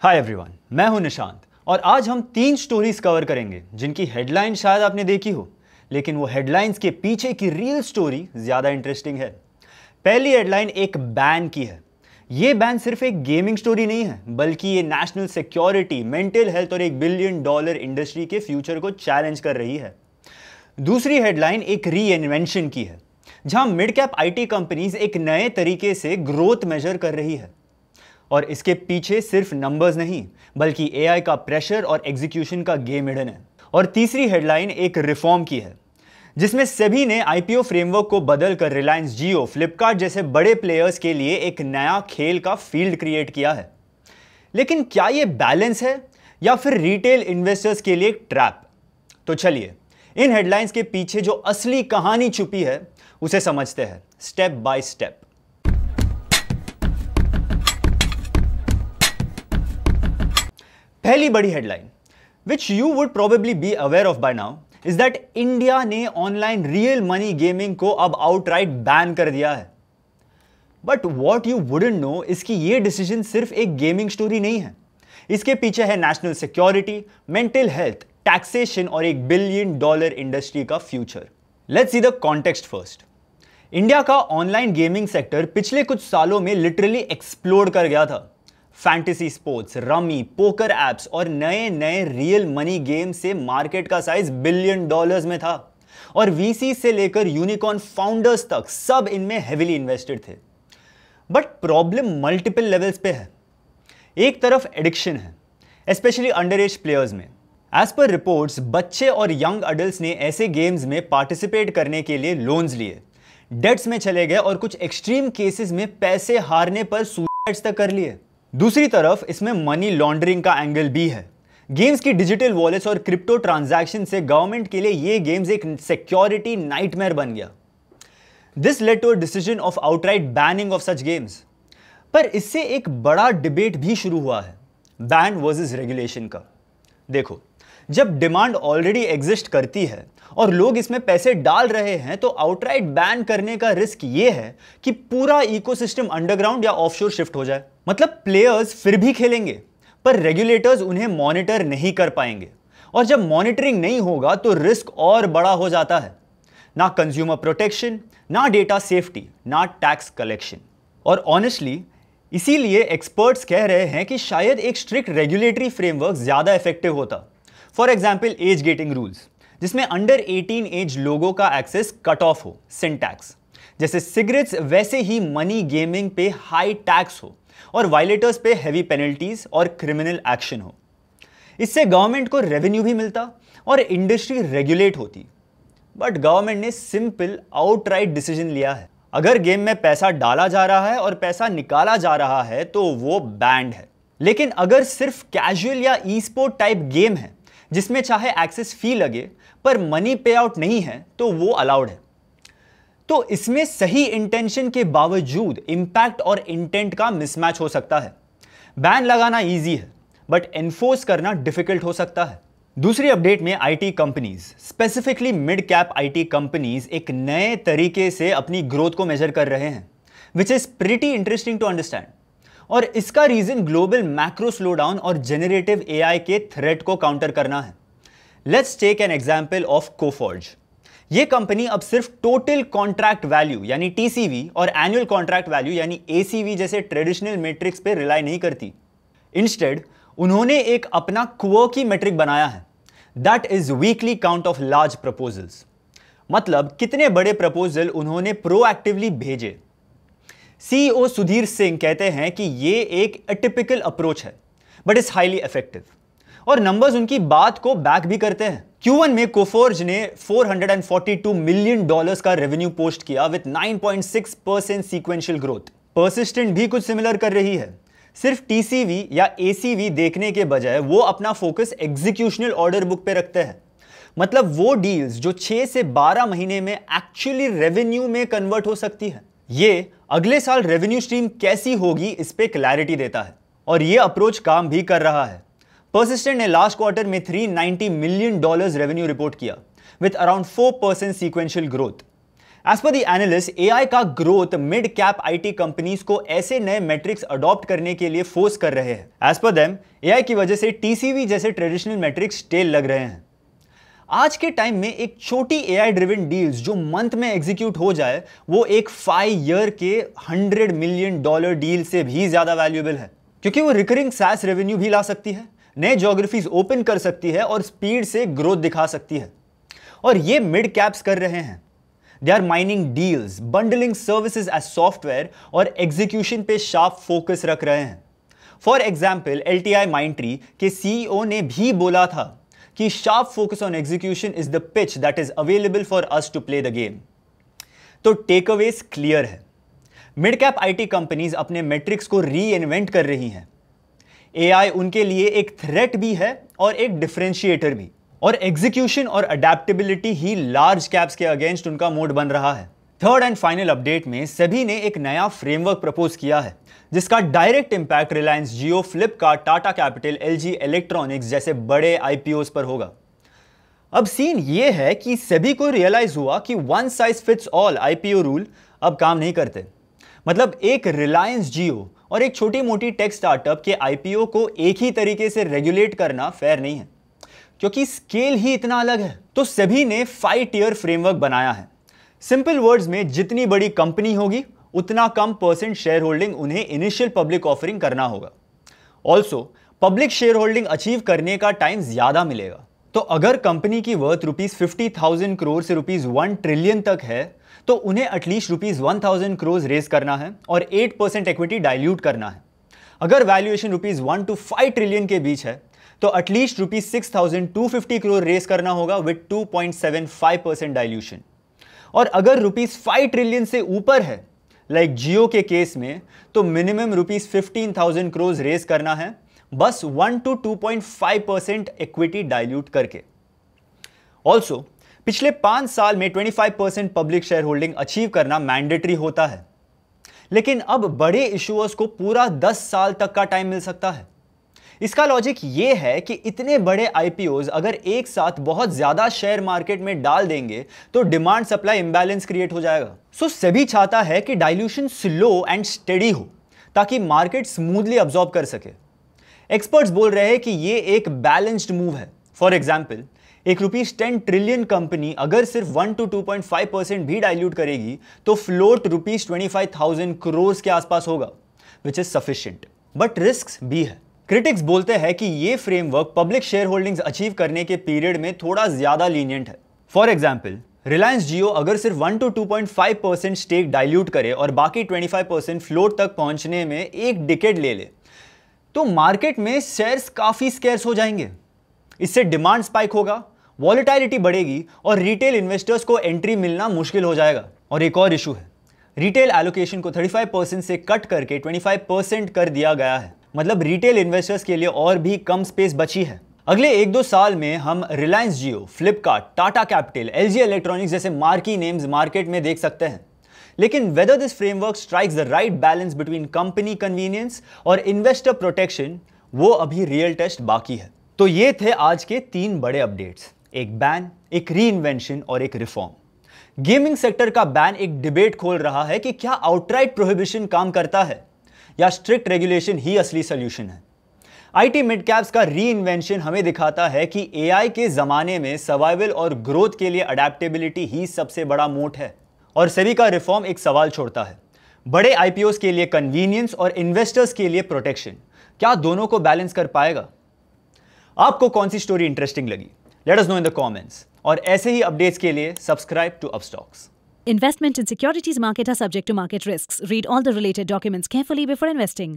Hi everyone, मैं हूं निशांत और आज हम 3 स्टोरीज कवर करेंगे जिनकी हेडलाइन शायद आपने देखी हो, लेकिन वो हेडलाइंस के पीछे की रियल स्टोरी ज्यादा इंटरेस्टिंग है। पहली हेडलाइन एक बैन की है। ये बैन सिर्फ एक गेमिंग स्टोरी नहीं है, बल्कि ये नेशनल सिक्योरिटी, मेंटल हेल्थ और $1 बिलियन इंडस्ट्री के फ्यूचर को चैलेंज कर रही है। दूसरी हेडलाइन एक री इन्वेंशन की है, जहां मिड कैप आईटी कंपनीज एक नए तरीके से ग्रोथ मेजर कर रही है और इसके पीछे सिर्फ नंबर्स नहीं, बल्कि एआई का प्रेशर और एग्जीक्यूशन का गेम हिडन है। और तीसरी हेडलाइन एक रिफॉर्म की है, जिसमें सेबी ने आईपीओ फ्रेमवर्क को बदलकर रिलायंस जियो, फ्लिपकार्ट जैसे बड़े प्लेयर्स के लिए एक नया खेल का फील्ड क्रिएट किया है। लेकिन क्या यह बैलेंस है या फिर रिटेल इन्वेस्टर्स के लिए एक ट्रैप? तो चलिए इन हेडलाइंस के पीछे जो असली कहानी छुपी है उसे समझते हैं स्टेप बाय स्टेप। पहली बड़ी headline, which you would probably be aware of by now, is that India ने ऑनलाइन रियल मनी गेमिंग को अब आउटराइट बैन कर दिया है। But what you wouldn't know is कि यह डिसीजन सिर्फ एक गेमिंग स्टोरी नहीं है। इसके पीछे है national security, mental health, taxation और $1 बिलियन इंडस्ट्री का future. Let's see the context first. India का ऑनलाइन गेमिंग सेक्टर पिछले कुछ सालों में लिटरली एक्सप्लोड कर गया था। Fantasy sports, rummy, poker apps और नए नए रियल मनी गेम से मार्केट का साइज $1 बिलियन में था और वीसी से लेकर यूनिकॉर्न फाउंडर्स तक सब इनमें हेविली इन्वेस्टेड थे। बट प्रॉब्लम मल्टीपल लेवल्स पे है। एक तरफ एडिक्शन है, स्पेशली अंडर एज प्लेयर्स में। एज पर रिपोर्ट्स, बच्चे और यंग अडल्ट्स ने ऐसे गेम्स में पार्टिसिपेट करने के लिए लोन्स लिए, डेट्स में चले गए और कुछ एक्सट्रीम केसेस में पैसे हारने पर सुसाइड्स तक कर लिए। दूसरी तरफ इसमें मनी लॉन्ड्रिंग का एंगल भी है। गेम्स की डिजिटल वॉलेट्स और क्रिप्टो ट्रांजैक्शन से गवर्नमेंट के लिए ये गेम्स एक सिक्योरिटी नाइटमेयर बन गया। This led to a decision of outright banning of such games. पर इससे एक बड़ा डिबेट भी शुरू हुआ है, बैन वर्सेस रेगुलेशन का। देखो, जब डिमांड ऑलरेडी एग्जिस्ट करती है और लोग इसमें पैसे डाल रहे हैं, तो आउटराइट बैन करने का रिस्क ये है कि पूरा इकोसिस्टम अंडरग्राउंड या ऑफशोर शिफ्ट हो जाए। मतलब प्लेयर्स फिर भी खेलेंगे, पर रेगुलेटर्स उन्हें मॉनिटर नहीं कर पाएंगे, और जब मॉनिटरिंग नहीं होगा तो रिस्क और बड़ा हो जाता है। ना कंज्यूमर प्रोटेक्शन, ना डेटा सेफ्टी, ना टैक्स कलेक्शन। और ऑनेस्टली इसीलिए एक्सपर्ट्स कह रहे हैं कि शायद एक स्ट्रिक्ट रेगुलेटरी फ्रेमवर्क ज्यादा इफेक्टिव होता। For example age gating rules, जिसमें अंडर 18 एज लोगों का एक्सेस कट ऑफ हो, सिन टैक्स। जैसे सिगरेट्स, वैसे ही मनी गेमिंग पे हाई टैक्स हो और वायलेटर्स पे हैवी पेनल्टीज और क्रिमिनल एक्शन हो। इससे गवर्नमेंट को रेवेन्यू भी मिलता और इंडस्ट्री रेगुलेट होती। बट गवर्नमेंट ने सिंपल आउटराइट डिसीजन लिया है। अगर गेम में पैसा डाला जा रहा है और पैसा निकाला जा रहा है तो वो बैंड है। लेकिन अगर सिर्फ कैजुअल या ई स्पोर्ट टाइप गेम है, जिसमें चाहे एक्सेस फी लगे पर मनी पे आउट नहीं है, तो वो अलाउड है। तो इसमें सही इंटेंशन के बावजूद इंपैक्ट और इंटेंट का मिसमैच हो सकता है। बैन लगाना इजी है, बट एनफोर्स करना डिफिकल्ट हो सकता है। दूसरी अपडेट में IT companies, specifically mid cap IT companies, एक नए तरीके से अपनी ग्रोथ को मेजर कर रहे हैं, which is pretty interesting to understand. और इसका रीजन ग्लोबल मैक्रो स्लोडाउन और जेनरेटिव एआई के थ्रेट को काउंटर करना है। Let's take an example of Coforge. ये कंपनी अब सिर्फ टोटल कॉन्ट्रैक्ट वैल्यू यानी टीसीवी और एनुअल कॉन्ट्रैक्ट वैल्यू यानी एसीवी जैसे ट्रेडिशनल मैट्रिक्स पे रिलाई नहीं करती। इंस्टेड उन्होंने एक अपना क्वर्की मैट्रिक बनाया है, that is weekly count of large proposals. मतलब कितने बड़े प्रपोजल उन्होंने प्रोएक्टिवली भेजे। सीईओ सुधीर सिंह कहते हैं कि ये एक एटिपिकल अप्रोच है, बट इज हाईली इफेक्टिव। और नंबर्स उनकी बात को बैक भी करते हैं। Q1 में कोफोर्ज ने $442 मिलियन का रेवेन्यू पोस्ट किया विद 9.6% सीक्वेंशियल ग्रोथ। पर्सिस्टेंट भी कुछ सिमिलर कर रही है। सिर्फ टीसीवी या एसीवी देखने के बजाय वो अपना फोकस एग्जीक्यूशनल ऑर्डर बुक पे रखते हैं। मतलब वो डील्स जो 6 से 12 महीने में एक्चुअली रेवेन्यू में कन्वर्ट हो सकती है। ये अगले साल रेवेन्यू स्ट्रीम कैसी होगी इस पे क्लैरिटी देता है, और ये अप्रोच काम भी कर रहा है। पर्सिस्टेंट ने लास्ट क्वार्टर में $390 मिलियन रेवेन्यू रिपोर्ट किया with around 4% sequential growth. As per the analyst, AI का growth mid cap IT companies को ऐसे नए मेट्रिक्स अडॉप्ट करने के लिए फोर्स कर रहे हैं। एज पर देम, एआई की वजह से टीसीवी जैसे ट्रेडिशनल मेट्रिक्स टेल लग रहे हैं। आज के टाइम में एक छोटी एआई ड्रिवन डील्स जो मंथ में एग्जीक्यूट हो जाए, वो एक 5 ईयर के $100 मिलियन डील से भी ज्यादा वैल्यूएबल है, क्योंकि वो रिकरिंग सैस रेवेन्यू भी ला सकती है, नए ज्योग्राफीज ओपन कर सकती है और स्पीड से ग्रोथ दिखा सकती है। और ये मिड कैप्स कर रहे हैं। They are mining deals, bundling services as software और एग्जीक्यूशन पे शार्प फोकस रख रहे हैं। फॉर एग्जाम्पल, LTI Mindtree के CEO ने भी बोला था कि sharp focus on execution is the pitch that is available for us to play the game. तो टेकअवेज क्लियर है, मिड कैप आईटी कंपनीज अपने मेट्रिक्स को री इन्वेंट कर रही हैं। एआई उनके लिए एक थ्रेट भी है और एक डिफरेंशिएटर भी, और एग्जीक्यूशन और अडेप्टेबिलिटी ही लार्ज कैप्स के अगेंस्ट उनका मोड बन रहा है। थर्ड एंड फाइनल अपडेट में सभी ने एक नया फ्रेमवर्क प्रपोज किया है, जिसका direct impact Reliance Jio, Flipkart, Tata Capital, LG electronics जैसे बड़े आईपीओस पर होगा। अब सीन ये है कि सभी को रियलाइज हुआ कि one size fits all IPO rule अब काम नहीं करते। मतलब एक रिलायंस जियो और एक छोटी मोटी टेक स्टार्टअप के आईपीओ को एक ही तरीके से रेगुलेट करना फेयर नहीं है, क्योंकि स्केल ही इतना अलग है। तो सभी ने 5 टियर फ्रेमवर्क बनाया है। सिंपल वर्ड्स में, जितनी बड़ी कंपनी होगी उतना कम % शेयर होल्डिंग उन्हें इनिशियल पब्लिक ऑफरिंग करना होगा। Also public share holding achieve करने का टाइम ज्यादा मिलेगा। तो अगर कंपनी की वर्थ ₹50,000 करोड़ से ₹1 ट्रिलियन तक है, तो उन्हें एटलीस्ट ₹1,000 करोड़ रेज करना है और 8% इक्विटी डाइल्यूट करना है। अगर वैल्यूएशन ₹1 to 5 ट्रिलियन के बीच है, तो एटलीस्ट ₹6,250 करोड़ रेज करना होगा विद 2.75% डाइल्यूशन। और अगर ₹5 ट्रिलियन से ऊपर है, लाइक जियो के केस में, तो मिनिमम ₹15,000 करोड़ रेज करना है, बस 1 to 2.5% इक्विटी डाइल्यूट करके। ऑल्सो पिछले 5 साल में 25% पब्लिक शेयर होल्डिंग अचीव करना मैंडेटरी होता है, लेकिन अब बड़े इशूअर्स को पूरा 10 साल तक का टाइम मिल सकता है। इसका लॉजिक ये है कि इतने बड़े आईपीओज अगर एक साथ बहुत ज्यादा शेयर मार्केट में डाल देंगे तो डिमांड सप्लाई इंबैलेंस क्रिएट हो जाएगा। सो सेबी चाहता है कि डाइल्यूशन स्लो एंड स्टेडी हो, ताकि मार्केट स्मूथली अब्सॉर्ब कर सके। एक्सपर्ट्स बोल रहे हैं कि ये एक बैलेंस्ड मूव है। फॉर एग्जाम्पल, एक ₹10 ट्रिलियन कंपनी अगर सिर्फ 1 to 2.5% भी डाइल्यूट करेगी, तो फ्लोट ₹25,000 करोड़ के आसपास होगा, which is sufficient. But risk भी है। क्रिटिक्स बोलते हैं कि ये framework public share holdings achieve करने के पीरियड में थोड़ा ज्यादा लीनियंट है। फॉर एग्जाम्पल, रिलायंस जियो अगर सिर्फ 1 to 2.5% स्टेक डाइल्यूट करे और बाकी 25% फ्लोट तक पहुंचने में एक डिकेड ले ले, तो मार्केट में शेयर्स काफी स्कैर्स हो जाएंगे। इससे डिमांड स्पाइक होगा, वॉलेटिलिटी बढ़ेगी और रिटेल इन्वेस्टर्स को एंट्री मिलना मुश्किल हो जाएगा। और एक और इशू है, रिटेल एलोकेशन को 35% से कट करके 25% कर दिया गया है। मतलब रिटेल इन्वेस्टर्स के लिए और भी कम स्पेस बची है। अगले 1-2 साल में हम Reliance Jio, Flipkart, Tata Capital, LG electronics जैसे मार्की नेम्स मार्केट में देख सकते हैं। लेकिन whether this framework strikes the right balance between company convenience और इन्वेस्टर प्रोटेक्शन, वो अभी रियल टेस्ट बाकी है। तो ये थे आज के 3 बड़े अपडेट्स, एक बैन, एक री इन्वेंशन और एक रिफॉर्म। गेमिंग सेक्टर का बैन एक डिबेट खोल रहा है कि क्या आउटराइट प्रोहिबिशन काम करता है या स्ट्रिक्ट रेगुलेशन ही असली सोल्यूशन है। आईटी मिड कैप्स का री इन्वेंशन हमें दिखाता है कि एआई के जमाने में सर्वाइवल और ग्रोथ के लिए अडेप्टेबिलिटी ही सबसे बड़ा मोट है। और सेबी का रिफॉर्म एक सवाल छोड़ता है, बड़े आईपीओस के लिए कन्वीनियंस और इन्वेस्टर्स के लिए प्रोटेक्शन, क्या दोनों को बैलेंस कर पाएगा? आपको कौन सी स्टोरी इंटरेस्टिंग लगी? Let us know in the comments. और ऐसे ही अपडेट्स के लिए subscribe to Upstox. Investment in securities market are subject to market risks. Read all the related documents carefully before investing.